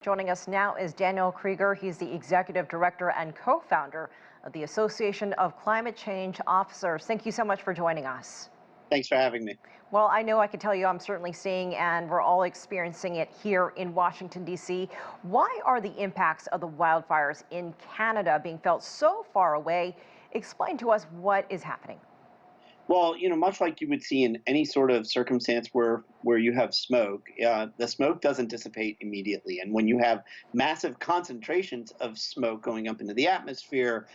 Joining us now is Daniel Kreeger. He's the executive director and co-founder of the Association of Climate Change Officers. Thank you so much for joining us. Thanks for having me. Well, I know I can tell you I'm certainly seeing, and we're all experiencing it here in Washington, D.C. Why are the impacts of the wildfires in Canada being felt so far away? Explain to us what is happening. Well, much like you would see in any sort of circumstance where you have smoke, the smoke doesn't dissipate immediately. And when you have massive concentrations of smoke going up into the atmosphere,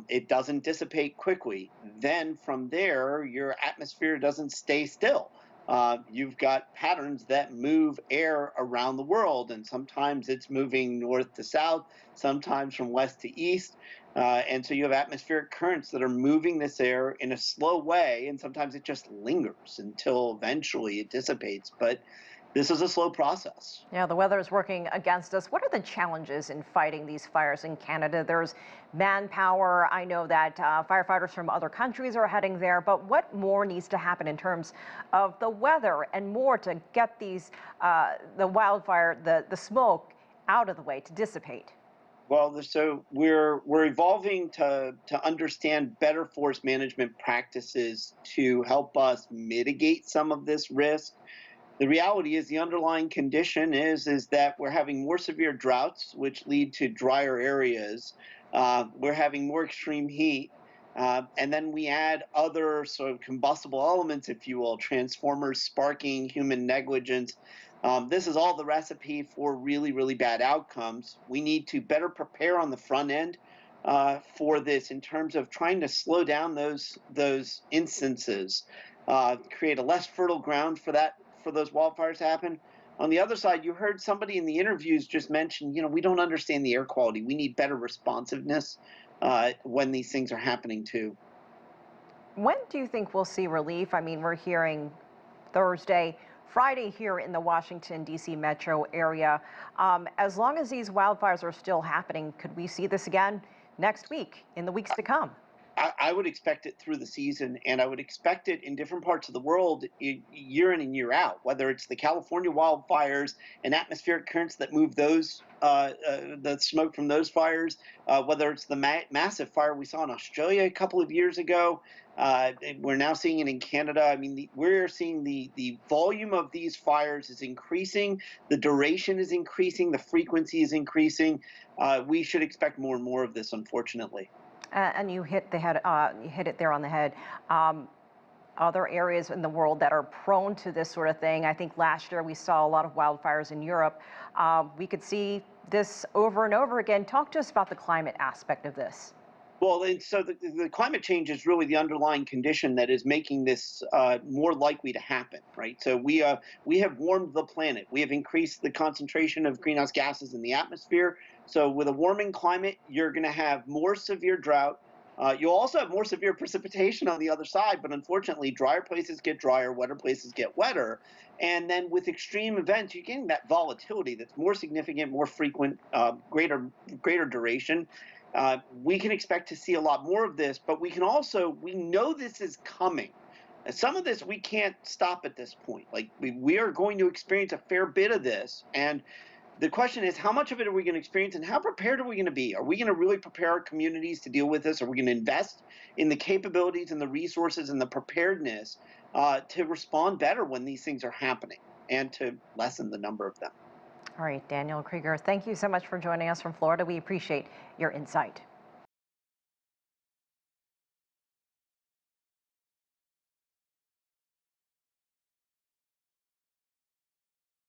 it doesn't dissipate quickly. Then from there, your atmosphere doesn't stay still. You've got patterns that move air around the world, and sometimes it's moving north to south, sometimes from west to east. And so you have atmospheric currents that are moving this air in a slow way, and sometimes it just lingers until eventually it dissipates. But this is a slow process. Yeah, the weather is working against us. What are the challenges in fighting these fires in Canada? There's manpower. I know that firefighters from other countries are heading there, but what more needs to happen in terms of the weather and more to get these, the wildfire, the smoke out of the way to dissipate? Well, so we're evolving to understand better forest management practices to help us mitigate some of this risk. The reality is the underlying condition is that we're having more severe droughts, which lead to drier areas. We're having more extreme heat. And then we add other sort of combustible elements, if you will, transformers, sparking, human negligence. This is all the recipe for really, really bad outcomes. We need to better prepare on the front end for this in terms of trying to slow down those instances, create a less fertile ground for those wildfires to happen. On the other side, you heard somebody in the interviews just mention, we don't understand the air quality. We need better responsiveness when these things are happening too. When do you think we'll see relief? I mean, we're hearing Thursday, Friday here in the Washington, D.C. metro area. As long as these wildfires are still happening, could we see this again next week, in the weeks to come? I would expect it through the season, and I would expect it in different parts of the world year in and year out, whether it's the California wildfires and atmospheric currents that move those, the smoke from those fires, whether it's the massive fire we saw in Australia a couple of years ago. We're now seeing it in Canada. I mean, we're seeing the volume of these fires is increasing, the duration is increasing, the frequency is increasing. We should expect more and more of this, unfortunately. And you hit the head, you hit it there on the head. Other areas in the world that are prone to this sort of thing. I think last year we saw a lot of wildfires in Europe. We could see this over and over again. Talk to us about the climate aspect of this. Well, and so the climate change is really the underlying condition that is making this more likely to happen, right? So we have warmed the planet. We have increased the concentration of greenhouse gases in the atmosphere. So with a warming climate, you're going to have more severe drought. You'll also have more severe precipitation on the other side, but unfortunately, drier places get drier, wetter places get wetter. And then with extreme events, you're getting that volatility that's more significant, more frequent, greater duration. We can expect to see a lot more of this, but we know this is coming. And some of this we can't stop at this point. Like we are going to experience a fair bit of this. And the question is, how much of it are we going to experience, and how prepared are we going to be? Are we going to really prepare our communities to deal with this? Are we going to invest in the capabilities and the resources and the preparedness to respond better when these things are happening and to lessen the number of them? All right, Daniel Kreeger, thank you so much for joining us from Florida. We appreciate your insight.